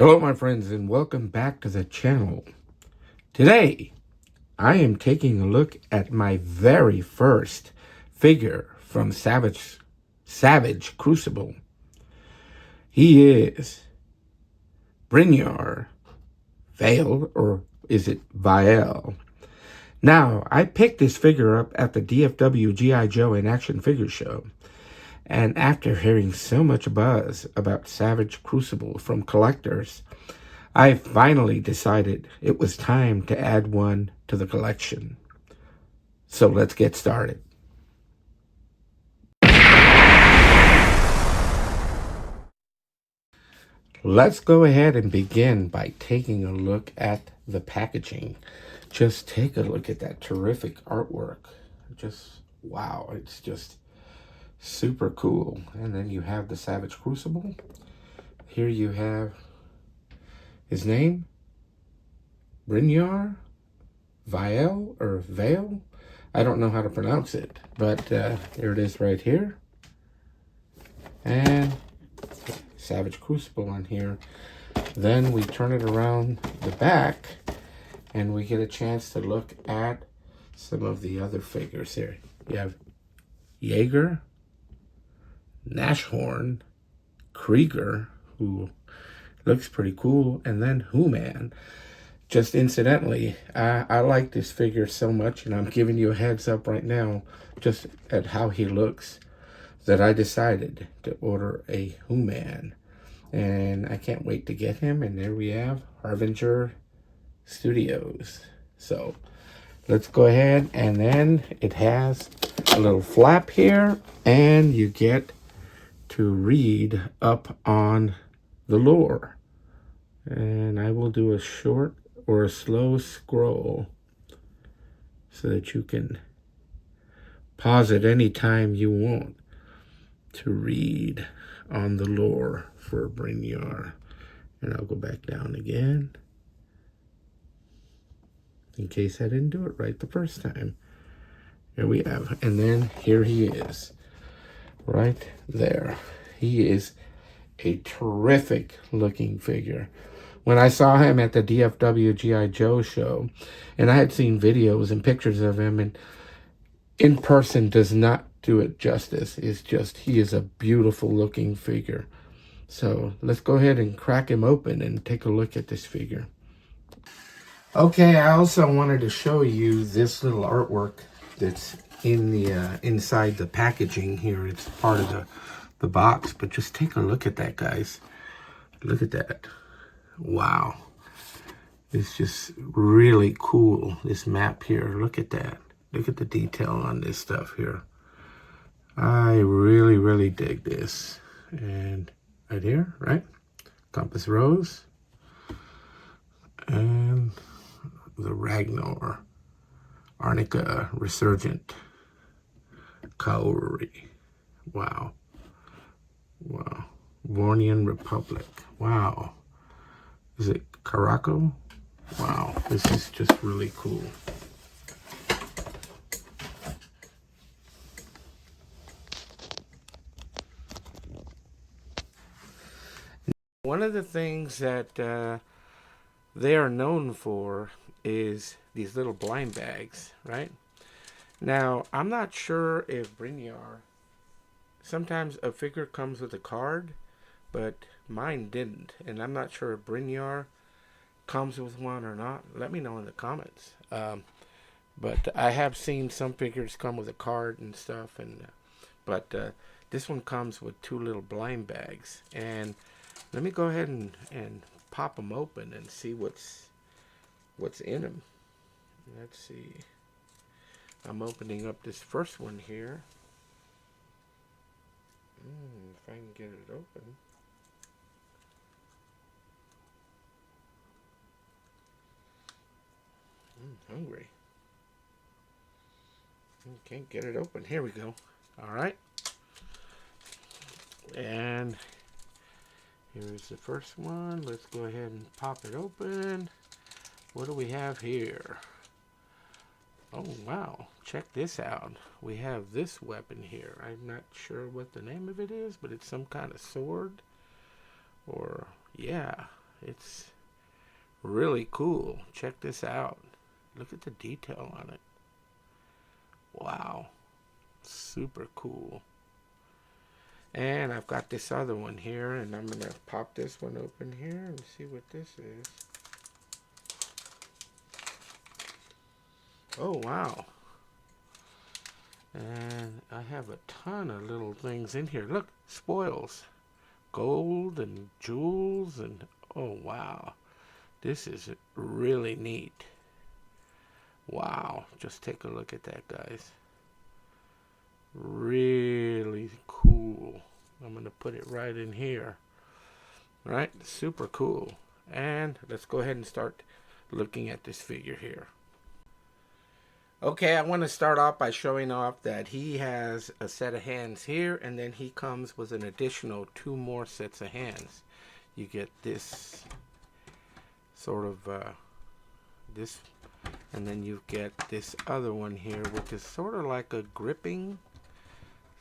Hello my friends and welcome back to the channel. Today I am taking a look at my very first figure from Savage Crucible. He is Brynyar Vael, or is it Vael? Now, I picked this figure up at the DFW G.I. Joe and Action Figure Show. And after hearing so much buzz about Savage Crucible from collectors, I finally decided it was time to add one to the collection. So let's get started. Let's go ahead and begin by taking a look at the packaging. Just take a look at that terrific artwork. Just wow, it's just super cool. And then you have the Savage Crucible. Here you have his name, Brynyar Vael or Vael. I don't know how to pronounce it, but here it is right here. And Savage Crucible on here. Then we turn it around the back and we get a chance to look at some of the other figures here. You have Jaeger, Nashorn, Krieger, who looks pretty cool, and then Who-Man. Just incidentally, I like this figure so much, and I'm giving you a heads up right now just at how he looks, that I decided to order a Who-Man. And I can't wait to get him, and there we have Harbinger Studios. So let's go ahead, and then it has a little flap here, and you get to read up on the lore. And I will do a short or a slow scroll so that you can pause at any time you want to read on the lore for Brynyar. And I'll go back down again in case I didn't do it right the first time. Here we have, and then here he is right there. He is a terrific looking figure. When I saw him at the DFW G.I. Joe show, and I had seen videos and pictures of him, and in person does not do it justice. It's just, he is a beautiful looking figure. So let's go ahead and crack him open and take a look at this figure. Okay, I also wanted to show you this little artwork that's in the inside the packaging here. It's part of the box, but just take a look at that, guys. Look at that. Wow. It's just really cool, this map here. Look at that. Look at the detail on this stuff here. I really dig this. And right here, right? Compass Rose. And the Ragnar. Arnica Resurgent. Kaori. Wow. Wow. Vornian Republic. Wow. Is it Caraco? Wow. This is just really cool. One of the things that they are known for is these little blind bags, right? Now, I'm not sure if Brynyar, sometimes a figure comes with a card, but mine didn't. And I'm not sure if Brynyar comes with one or not. Let me know in the comments. But I have seen some figures come with a card and stuff, and but this one comes with two little blind bags. And let me go ahead and pop them open and see what's in them. Let's see. I'm opening up this first one here. If I can get it open. Hungry. Can't get it open. Here we go. All right. And here's the first one. Let's go ahead and pop it open. What do we have here? Oh, wow. Check this out. We have this weapon here. I'm not sure what the name of it is, but it's some kind of sword. Or, yeah, It's really cool. Check this out. Look at the detail on it. Wow. Super cool. And I've got this other one here, and I'm going to pop this one open here and see what this is. Oh, wow. And I have a ton of little things in here. Look, spoils. Gold and jewels and oh, wow. This is really neat. Wow. Just take a look at that, guys. Really cool. I'm going to put it right in here. Right? Super cool. And let's go ahead and start looking at this figure here. Okay, I want to start off by showing off that he has a set of hands here, and then he comes with an additional 2 more sets of hands. You get this sort of this, and then you get this other one here, which is sort of like a gripping.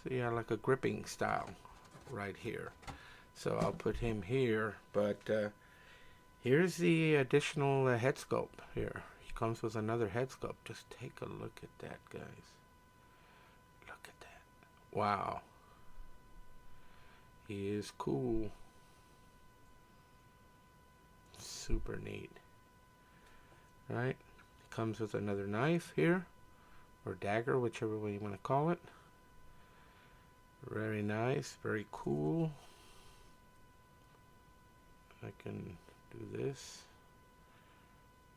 So yeah, like a gripping style right here. So I'll put him here, but here's the additional head sculpt here. He comes with another head sculpt. Just take a look at that, guys. Look at that. Wow. He is cool. Super neat. Right? Comes with another knife here, or dagger, whichever way you want to call it. Very nice, very cool. I can do this,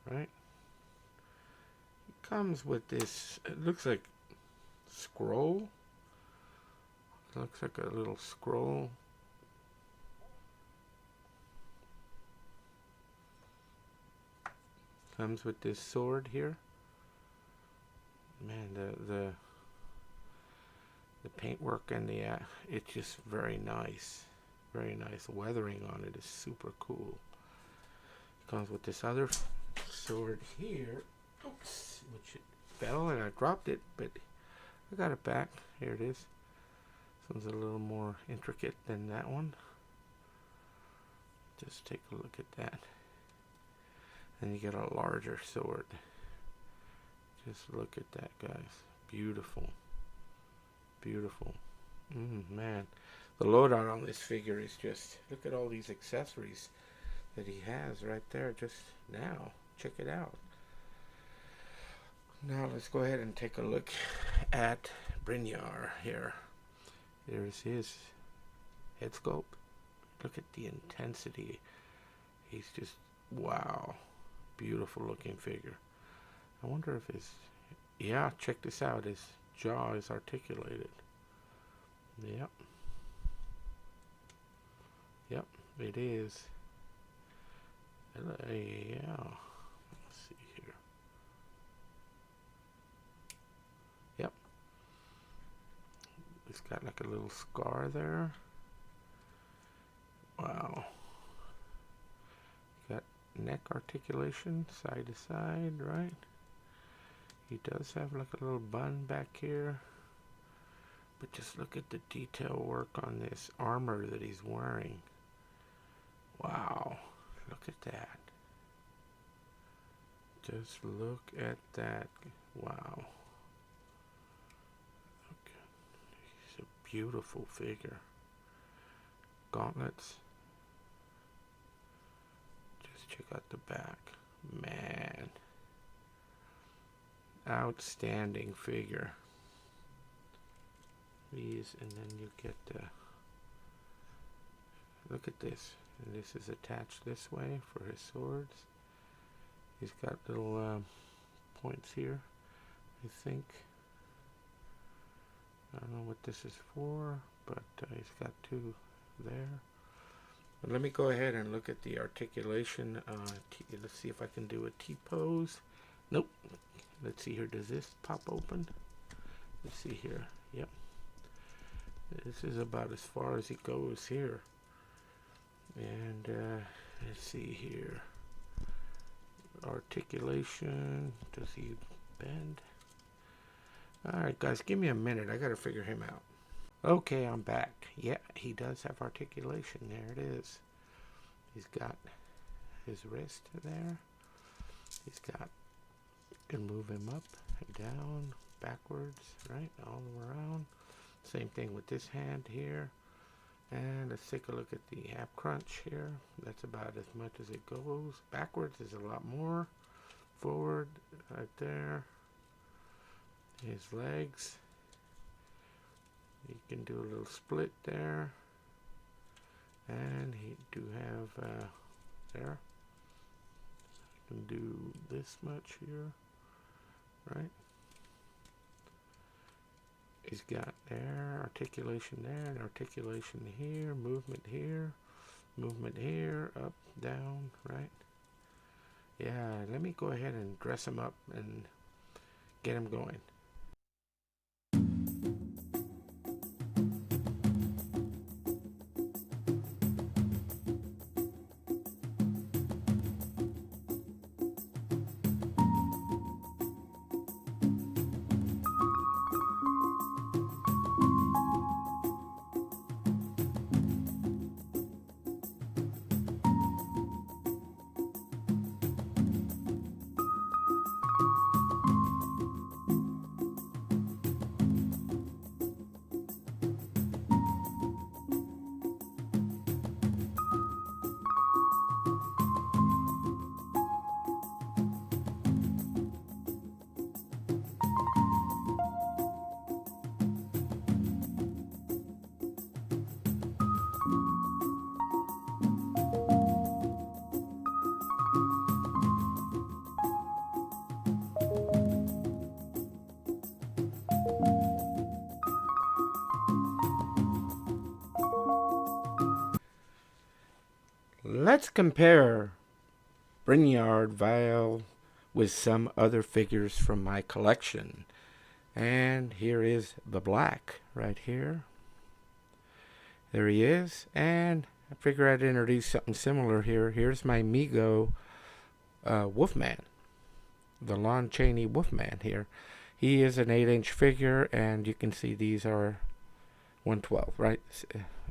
right? It comes with this, it looks like scroll. It looks like a little scroll. Comes with this sword here. Man, the paintwork and the it's just very nice. Very nice. Weathering on it is super cool. Comes with this other sword here. Oops, which it fell and I dropped it, but I got it back. Here it is. This one's a little more intricate than that one. Just take a look at that. And you get a larger sword. Just look at that, guys. Beautiful. Beautiful. Man. The loadout on this figure is just, look at all these accessories that he has right there just now. Check it out. Now let's go ahead and take a look at Brynyar here. There's his head sculpt. Look at the intensity. He's just, wow. Beautiful looking figure. I wonder if his, yeah, check this out. His jaw is articulated. Yep. Yep, it is. Yeah. Let's see here. Yep. It's got like a little scar there. Wow. Got neck articulation side to side, right? He does have like a little bun back here. But just look at the detail work on this armor that he's wearing. Wow. Look at that. Just look at that. Wow. Okay. He's a beautiful figure. Gauntlets. Just check out the back. Man. Outstanding figure. These, and then you get look at this. And this is attached this way for his swords. He's got little points here, I think. I don't know what this is for, but he's got 2 there. But let me go ahead and look at the articulation. Let's see if I can do a T-pose. Nope. Let's see here. Does this pop open? Let's see here. Yep. This is about as far as it goes here. And let's see here. Articulation. Does he bend? Alright guys, give me a minute. I gotta figure him out. Okay, I'm back. Yeah, he does have articulation. There it is. He's got his wrist there. He's got, you can move him up, down, backwards, right, all around. Same thing with this hand here. And let's take a look at the ab crunch here. That's about as much as it goes. Backwards is a lot more. Forward, right there. His legs. You can do a little split there. And he do have there. You can do this much here, right? He's got there, articulation there, and articulation here, movement here, up, down, right? Yeah, let me go ahead and dress him up and get him going. Let's compare Brynyar Vael with some other figures from my collection. And here is the black right here. There he is. And I figure I'd introduce something similar here. Here's my Mego Wolfman. The Lon Chaney Wolfman here. He is an 8-inch figure, and you can see these are 112, right?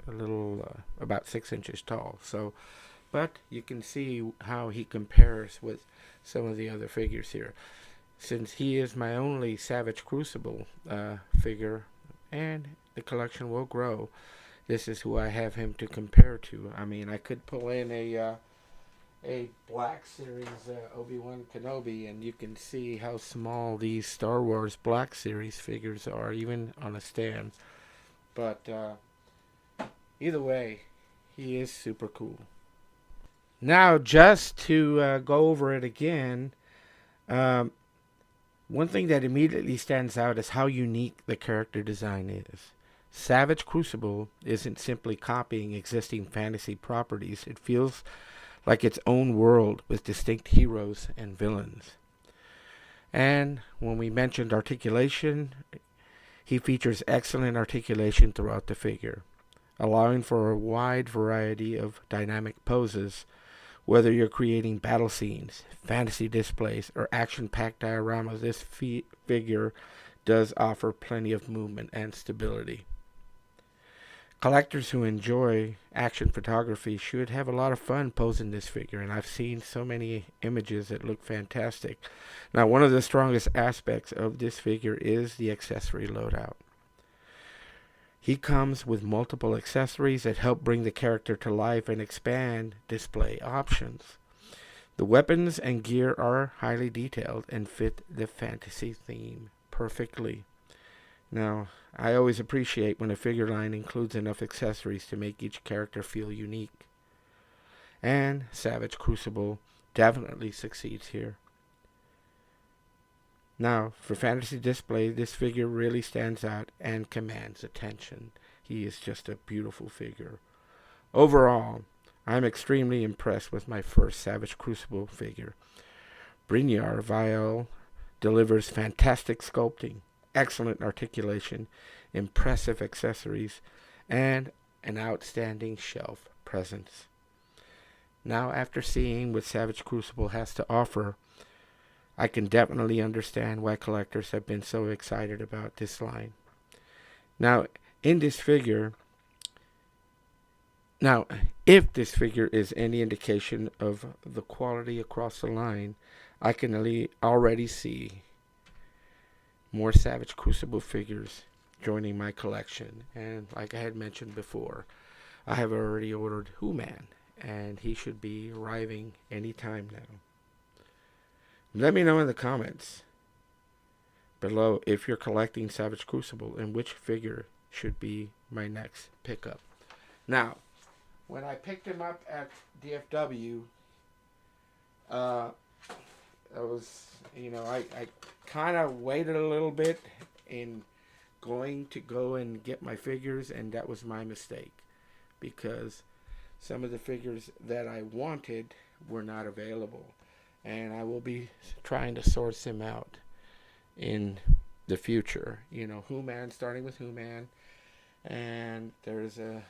A little, about 6 inches tall. So, but you can see how he compares with some of the other figures here. Since he is my only Savage Crucible figure, and the collection will grow, this is who I have him to compare to. I mean, I could pull in a Black Series Obi-Wan Kenobi, and you can see how small these Star Wars Black Series figures are, even on a stand. But either way, he is super cool. Now, just to go over it again, one thing that immediately stands out is how unique the character design is. Savage Crucible isn't simply copying existing fantasy properties. It feels like its own world with distinct heroes and villains. And when we mentioned articulation, he features excellent articulation throughout the figure, allowing for a wide variety of dynamic poses, whether you're creating battle scenes, fantasy displays, or action-packed dioramas. This figure does offer plenty of movement and stability. Collectors who enjoy action photography should have a lot of fun posing this figure, and I've seen so many images that look fantastic. Now, one of the strongest aspects of this figure is the accessory loadout. He comes with multiple accessories that help bring the character to life and expand display options. The weapons and gear are highly detailed and fit the fantasy theme perfectly. Now, I always appreciate when a figure line includes enough accessories to make each character feel unique. And Savage Crucible definitely succeeds here. Now, for fantasy display, this figure really stands out and commands attention. He is just a beautiful figure. Overall, I'm extremely impressed with my first Savage Crucible figure. Brynyar Vael delivers fantastic sculpting, excellent articulation, impressive accessories, and an outstanding shelf presence. Now, after seeing what Savage Crucible has to offer, I can definitely understand why collectors have been so excited about this line. Now, in this figure, Now, if this figure is any indication of the quality across the line, I can already see more Savage Crucible figures joining my collection. And like I had mentioned before, I have already ordered Who-Man, and he should be arriving anytime now. Let me know in the comments below if you're collecting Savage Crucible and which figure should be my next pickup. Now, when I picked him up at DFW, I was, I kind of waited a little bit in going to go and get my figures, and that was my mistake, because some of the figures that I wanted were not available, and I will be trying to source him out in the future. Who-Man, starting with Who-Man, and there's the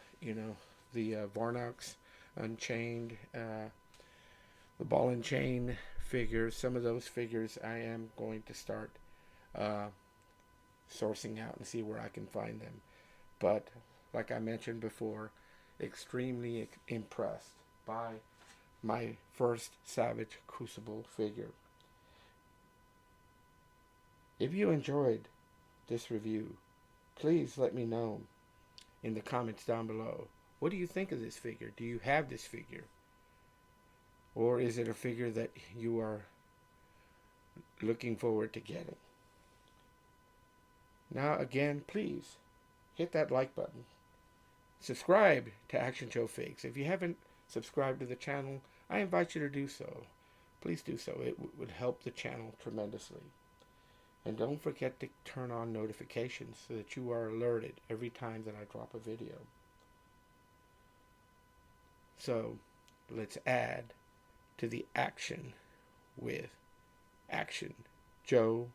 Varnox Unchained, the Ball and Chain figures. Some of those figures I am going to start sourcing out and see where I can find them. But like I mentioned before, extremely impressed by my first Savage Crucible figure. If you enjoyed this review, please let me know in the comments down below. What do you think of this figure? Do you have this figure? Or is it a figure that you are looking forward to getting? Now again, please hit that like button. Subscribe to ActionJoeFigs. If you haven't subscribed to the channel, I invite you to do so. Please do so. It would help the channel tremendously. And don't forget to turn on notifications so that you are alerted every time that I drop a video. So, let's add to the action with ActionJoeFigs.